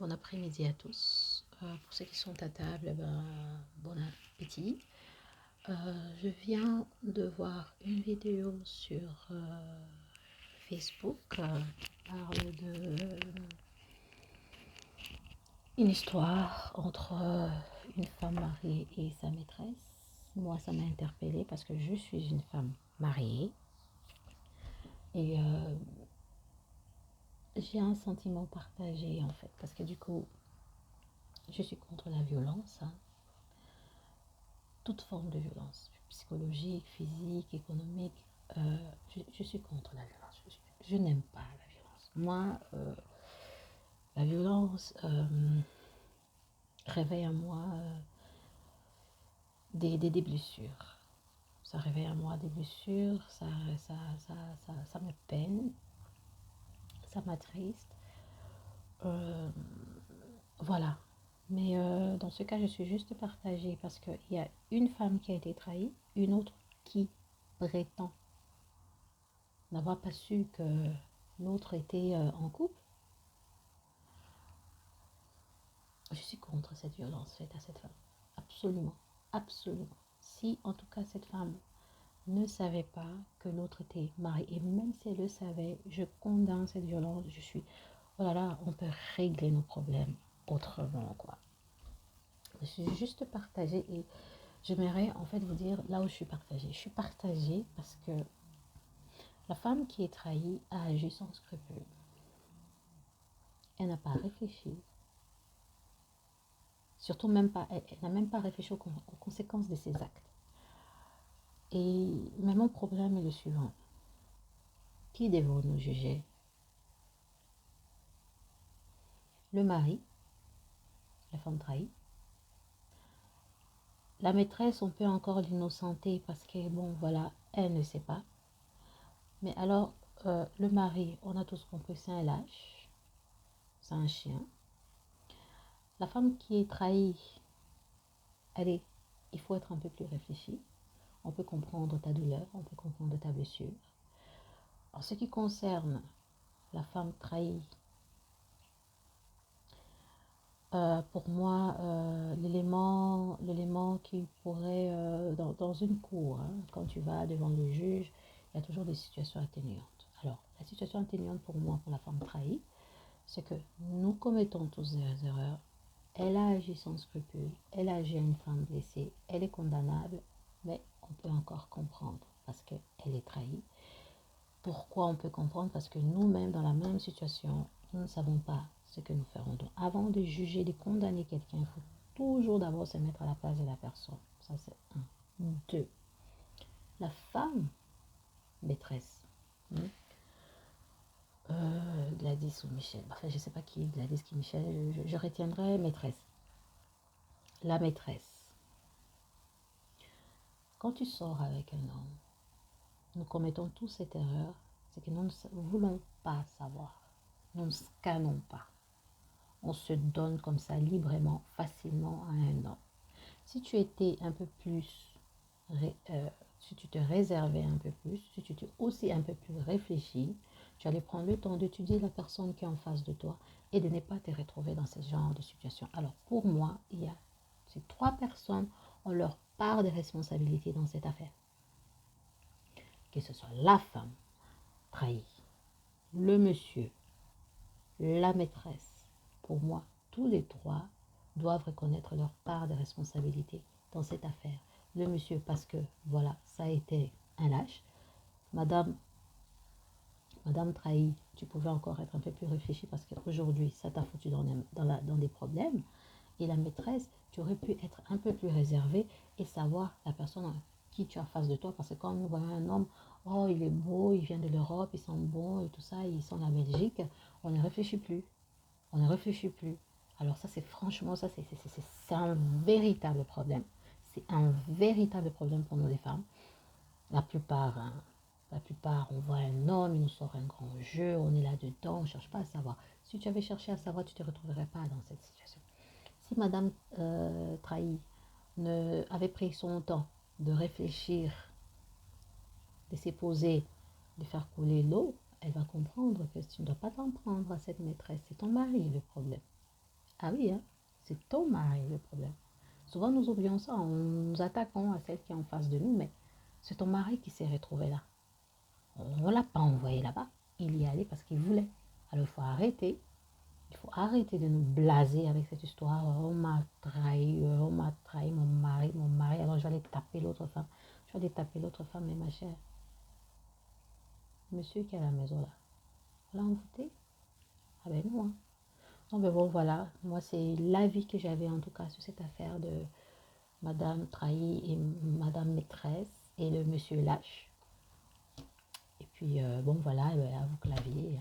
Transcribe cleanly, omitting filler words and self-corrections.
Bon après-midi à tous. Pour ceux qui sont à table, bon appétit. Je viens de voir une vidéo sur Facebook qui parle de une histoire entre une femme mariée et sa maîtresse. Moi, ça m'a interpellée parce que je suis une femme mariée et j'ai un sentiment partagé en fait parce que du coup, je suis contre la violence, hein. Toute forme de violence, psychologique, physique, économique. Je suis contre la violence. Je n'aime pas la violence. Moi, la violence réveille en moi des blessures. Ça réveille en moi des blessures, ça me peine, ça m'attriste. Voilà. Mais dans ce cas, je suis juste partagée parce qu'il y a une femme qui a été trahie, une autre qui prétend n'avoir pas su que l'autre était en couple. Je suis contre cette violence faite à cette femme. Absolument. Absolument. Si en tout cas cette femme ne savait pas que l'autre était marié, et même si elle le savait, je condamne cette violence. Je suis, oh là là, on peut régler nos problèmes autrement, quoi. Je suis juste partagée et j'aimerais en fait vous dire là où je suis partagée. Je suis partagée parce que la femme qui est trahie a agi sans scrupule. Elle n'a pas réfléchi. Surtout même pas, elle n'a même pas réfléchi aux conséquences de ses actes. Mais mon problème est le suivant. Qui devons-nous juger? Le mari, la femme trahie. La maîtresse, on peut encore l'innocenter parce que, bon, voilà, elle ne sait pas. Mais alors, le mari, on a tous compris, c'est un lâche, c'est un chien. La femme qui est trahie, allez, il faut être un peu plus réfléchi. On peut comprendre ta douleur, on peut comprendre ta blessure. En ce qui concerne la femme trahie, pour moi, l'élément qui pourrait, dans une cour, hein, quand tu vas devant le juge, il y a toujours des situations atténuantes. Alors, la situation atténuante pour moi, pour la femme trahie, c'est que nous commettons tous des erreurs. Elle a agi sans scrupule, elle a agi à une femme blessée, elle est condamnable, mais on peut encore comprendre parce qu'elle est trahie. Pourquoi on peut comprendre? Parce que nous-mêmes, dans la même situation, nous ne savons pas ce que nous ferons. Donc, avant de juger, de condamner quelqu'un, il faut toujours d'abord se mettre à la place de la personne. Ça, c'est un. Deux, la femme maîtresse, hein, Gladys ou Michel, enfin, je ne sais pas qui, Gladys qui Michel, je retiendrai maîtresse. La maîtresse. Quand tu sors avec un homme, nous commettons tous cette erreur, c'est que nous ne voulons pas savoir. Nous ne scannons pas. On se donne comme ça librement, facilement à un homme. Si tu étais un peu plus, si tu te réservais un peu plus, si tu étais aussi un peu plus réfléchi, tu allais prendre le temps d'étudier la personne qui est en face de toi et de ne pas te retrouver dans ce genre de situation. Alors pour moi, il y a ces trois personnes ont leur part de responsabilité dans cette affaire. Que ce soit la femme trahie, le monsieur, la maîtresse. Pour moi, tous les trois doivent reconnaître leur part de responsabilité dans cette affaire. Le monsieur parce que, voilà, ça a été un lâche. Madame, Madame trahie, tu pouvais encore être un peu plus réfléchi parce qu'aujourd'hui, ça t'a foutu dans des problèmes. Et la maîtresse, tu aurais pu être un peu plus réservé et savoir la personne qui tu as en face de toi. Parce que quand nous voyons un homme, oh, il est beau, il vient de l'Europe, il sent bon et tout ça, il sent la Belgique, on ne réfléchit plus. On ne réfléchit plus. Alors ça, c'est franchement, ça, c'est un véritable problème. C'est un véritable problème pour nous les femmes. La plupart, hein, la plupart, on voit un homme, il nous sort un grand jeu, on est là-dedans, on ne cherche pas à savoir. Si tu avais cherché à savoir, tu ne te retrouverais pas dans cette situation. Si Madame Trahi avait pris son temps de réfléchir, de se poser, de faire couler l'eau, elle va comprendre que tu ne dois pas t'en prendre à cette maîtresse. C'est ton mari le problème. Ah oui, hein, c'est ton mari le problème. Souvent, nous oublions ça, on nous attaquons à celle qui est en face de nous, mais c'est ton mari qui s'est retrouvé là. On ne l'a pas envoyé là-bas. Il y allait parce qu'il voulait. Alors, il faut arrêter. Il faut arrêter de nous blaser avec cette histoire. On m'a trahi, mon mari. Alors, je vais aller taper l'autre femme. Je vais aller taper l'autre femme, mais ma chère, monsieur qui est à la maison là, on l'a envoûté. Ah ben non, hein. Non, mais bon, voilà. Moi, c'est l'avis que j'avais en tout cas sur cette affaire de Madame trahie et Madame maîtresse et le monsieur lâche. Et puis, bon, voilà, à vous clavier.